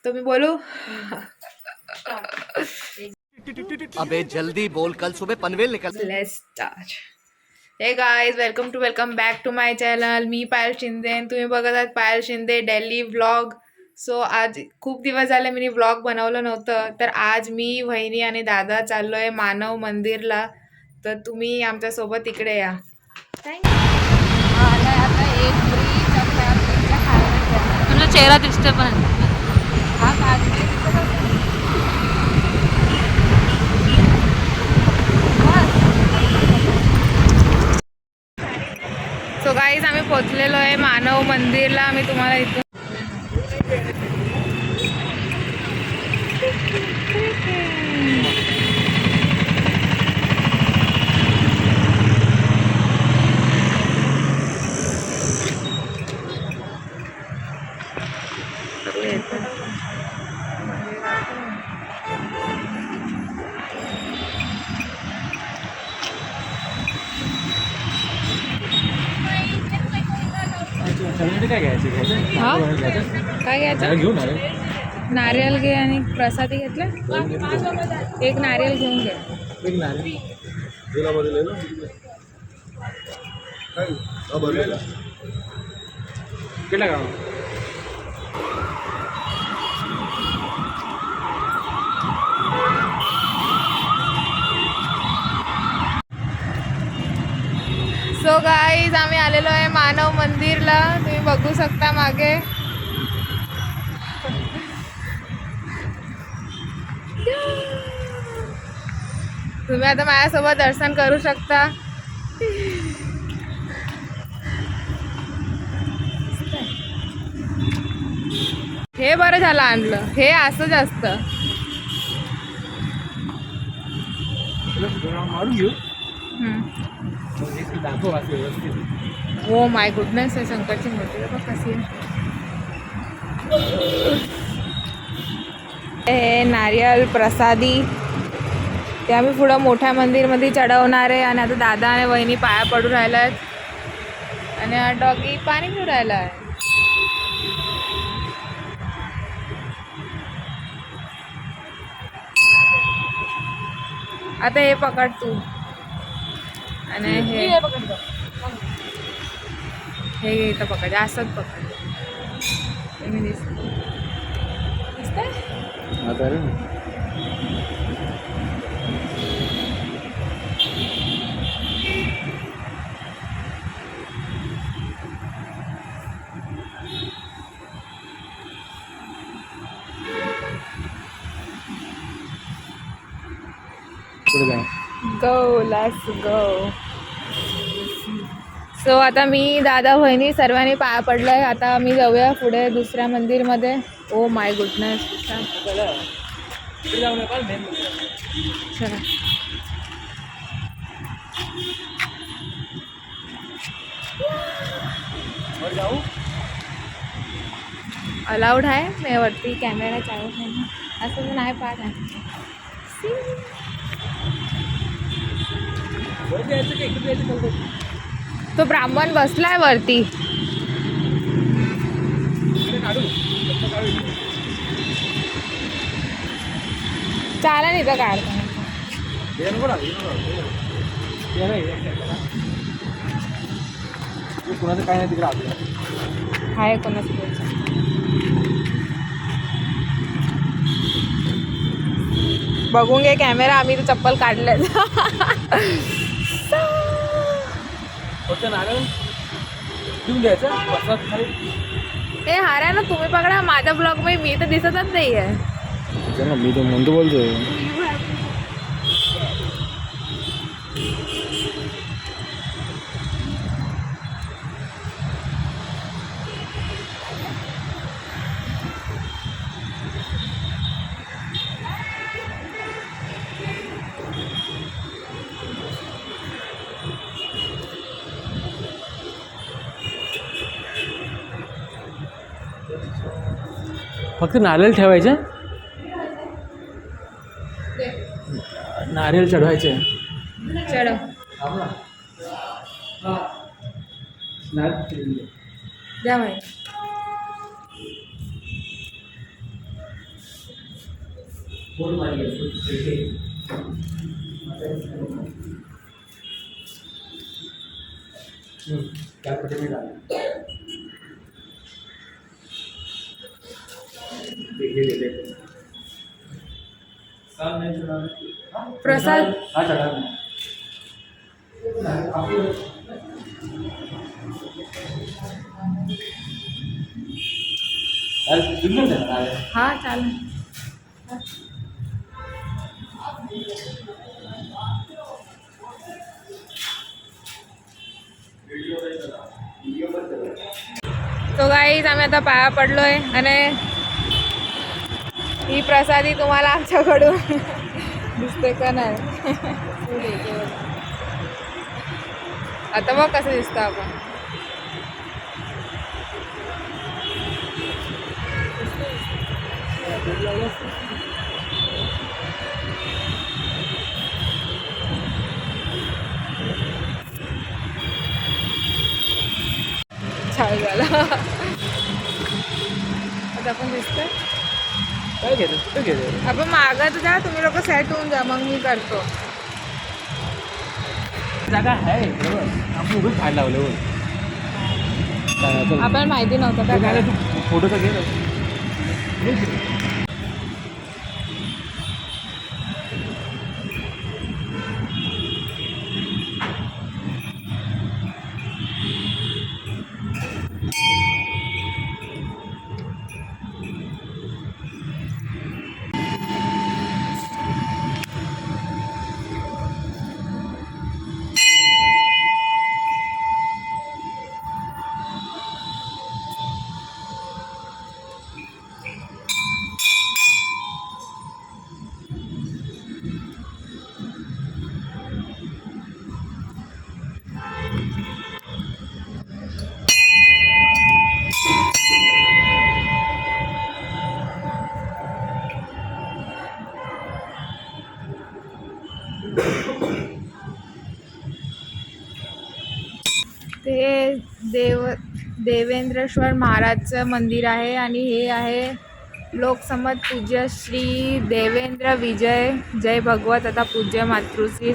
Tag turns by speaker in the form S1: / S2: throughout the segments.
S1: तो मी बोलू
S2: अबे जल्दी बोल, कल सुबह पनवेल निकल।
S1: Let's start. Hey guys, welcome back to my channel. मी पायल शिंदे आणि तुम्ही बघत आहात Payal Shinde daily vlog. So आज खूप दिवस झाले मी व्लॉग बनवलं नव्हतं, तर आज मी वहिनी आणि दादा चाललोय मानव मंदिरला. तर तुम्ही आमच्यासोबत इकडे या.
S3: तुमचा चेहरा दिसतोय पण
S1: सो गाईज, आम्ही पोचलेलो आहे मानव मंदिरला. मी तुम्हाला इथून
S4: काय घ्यायचं
S1: हा काय घ्यायचं?
S4: घेऊन
S1: नारियल घे आणि प्रसादी घेतला. एक नारियल घेऊन घे.
S4: केला का
S1: सो गाईज, आम्ही आलेलो आहे मानव मंदिरला. तुम्ही बघू शकता मागे. तुम्ही आता माझ्यासोबत दर्शन करू शकता. हे बरं झालं आणलं, हे असंच असतं.
S4: मारून घेऊ
S1: हम्म.
S4: दाखव असं व्यवस्थित.
S1: ओ माय गुडनेस, आहे शंकरची मूर्ती बघ कशी आहे. हे नारियल प्रसादी ते आम्ही पुढं मोठ्या मंदिरमध्ये चढवणार आहे. आणि आता दादा आणि वहिनी पाया पडू राहिला आहेत आणि हा डॉगी पाणी पिऊ राहिला आहे. आता हे पकड तू आणि हे हे इथं पकड, असंच पकड. हे मी दिसतंय. गो, लेट्स गो. सो आता मी दादा वहिनी सर्वांनी पाया पडलंय. आता मी जाऊया पुढे दुसऱ्या मंदिरमध्ये. Oh my goodness. चला. अलाउड आहे मी वरती कॅमेरा चालत नाही असं तर नाही पाहत आहे. तो ब्राह्मण बसलाय वरती. चालेल इथं काढतो.
S4: कुणाचं काय नाही तिकडे आपलं
S1: आहे कोणाचं. बघून घे कॅमेरा, आम्ही तर चप्पल काढले.
S4: घेऊन द्यायचं खाली.
S1: हे हार ना, तुम्ही पकडा. माझ्या ब्लॉग मध्ये मी तर दिसतच नाही आहे.
S4: मी तो म्हणतो बोलतोय. फक्त नारळ ठेवायचे, नारियल चढवायचे.
S1: चढव. द्या माहिती. प्रसाद हा चालेल. तो गाईज आम्ही आता पाया पडलोय आणि ही प्रसादी तुम्हाला आमच्याकडून दिसते का नाही. आता बघ कसं दिसतं आपण. छान झाला. आता आपण दिसतोय.
S4: काय घेतो कुठं घेतो
S1: आपण मागत जा, तुम्ही लोक सेट होऊन जा, मग मी करतो.
S4: जागा आहे बरोबर. आपण उभेच बाहेर लावले हो.
S1: आपण माहिती नव्हतं
S4: काय
S1: काय.
S4: तू फोटो तर घे.
S1: ते देवेंद्रेश्वर महाराजचं मंदिर आहे आणि हे आहे लोकसमत पूज्य श्री देवेंद्र विजय जय भगवत आता पूज्य मातृश्री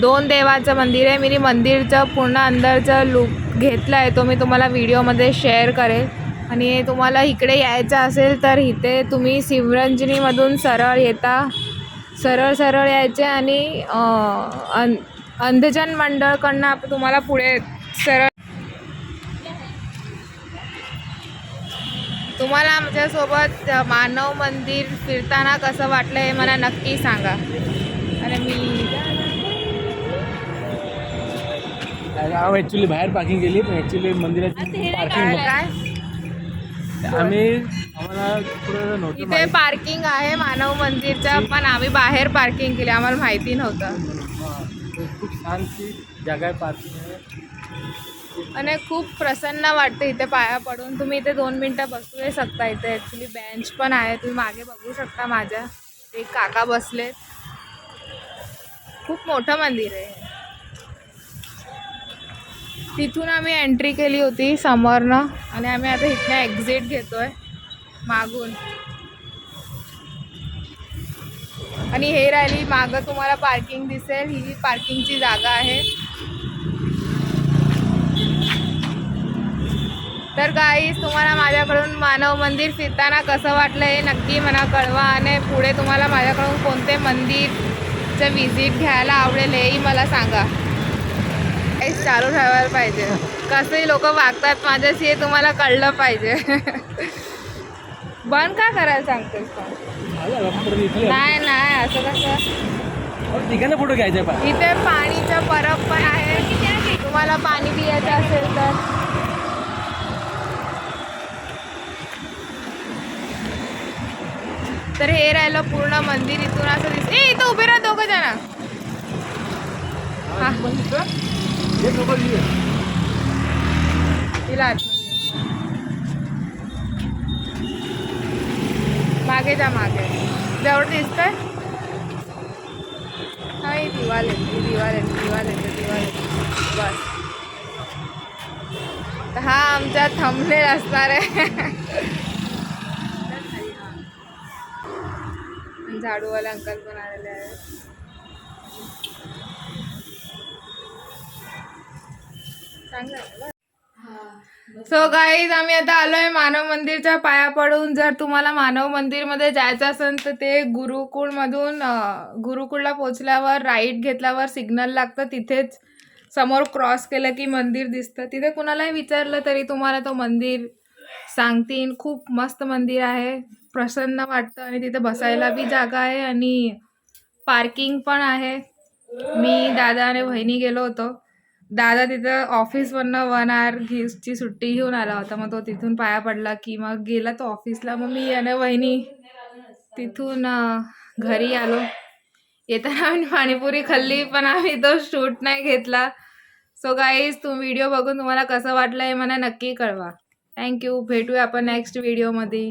S1: 2 देवाचं मंदिर आहे. मी मंदिरचं पूर्ण अंदरचं लुक घेतला आहे, तो मी तुम्हाला व्हिडिओमध्ये शेअर करेल. आणि तुम्हाला इकडे यायचं असेल तर इथे तुम्ही शिवरंजनीमधून सरळ येता, सरळ यायचे आणि अंधजन मंडळकडनं तुम्हाला पुढे सरळ. तुम्हाला आमच्यासोबत मानव मंदिर फिरताना कसं वाटलं हे मला नक्की सांगा. आणि मी
S4: ॲक्च्युली बाहेर पार्किंग केली, पण ॲक्च्युली मंदिराची पार्किंग
S1: काय
S4: आम्हाला थोडं नव्हतं
S1: इथे
S4: माहिती.
S1: पार्किंग आहे मानव मंदिरचं, पण आम्ही बाहेर पार्किंग केली, आम्हाला माहिती नव्हतं.
S4: खूप छानशी जागा आहे, पार्किंग आहे.
S1: आणि खूप प्रसन्न वाटतं इथे पाया पडून. तुम्ही इथे 2 मिनटं बसू शकता. इथे ॲक्च्युली बेंच पण आहे, तुम्ही मागे बघू शकता. माझ्या एक काका बसलेत. खूप मोठं मंदिर आहे. तिथून आम्ही एंट्री केली होती समोरनं आणि आम्ही आता इथनं एक्झिट घेतोय मागून. आणि हे राहिली मागं तुम्हाला पार्किंग दिसेल, ही पार्किंगची जागा आहे. तर गाईज तुम्हाला माझ्याकडून मानव मंदिर फिरताना कसं वाटलं हे नक्की मला कळवा. आणि पुढे तुम्हाला माझ्याकडून कोणते मंदिरचं व्हिजिट घ्यायला आवडेल हेही मला सांगा. काहीच चालू ठेवायला पाहिजे, कसंही लोक वागतात माझ्याशी हे तुम्हाला कळलं पाहिजे. बंद का करायला सांगतेस का? नाही असं कसं.
S4: ठिकाणी फोटो घ्यायचा पाहिजे.
S1: इथे पाणीचं परब पण आहे, तुम्हाला पाणी पियायचं असेल तर हे राहिलं पूर्ण मंदिर. इथून असं दिसत. इथं उभे राहा 2 जण. तिला मागे जा, मागे जवळ दिसतंय. हा ही दिवाल येते. बस तर हा आमचा थंबनेल असणार आहे. झाडूवाले अंकल पण आलेले आहेत. सो गाईज आम्ही आता आलोय मानव मंदिरच्या पाया पडून. जर तुम्हाला मानव मंदिरमध्ये जायचं असेल तर ते गुरुकुळमधून गुरुकुळला पोचल्यावर राईट घेतल्यावर सिग्नल लागतं, तिथेच समोर क्रॉस केलं की मंदिर दिसतं. तिथे कुणालाही विचारलं तरी तुम्हाला तो मंदिर सांगतील. खूप मस्त मंदिर आहे, प्रसन्न वाटतं आणि तिथे बसायला बी जागा आहे आणि पार्किंग पण आहे. मी दादा आणि बहिणी गेलो होतो. दादा तिथं ऑफिसवरनं 1 hour ची सुट्टी घेऊन आला होता, मग तो तिथून पाया पडला की मग गेला तो ऑफिसला. मग मी आणि बहिणी तिथून घरी आलो. येताना आम्ही पाणीपुरी खाल्ली पण आम्ही तो शूट नाही घेतला. सो गाईज व्हिडिओ बघून तुम्हाला कसं वाटलं हे मला नक्की कळवा. थँक्यू. भेटूया आपण नेक्स्ट व्हिडिओमध्ये.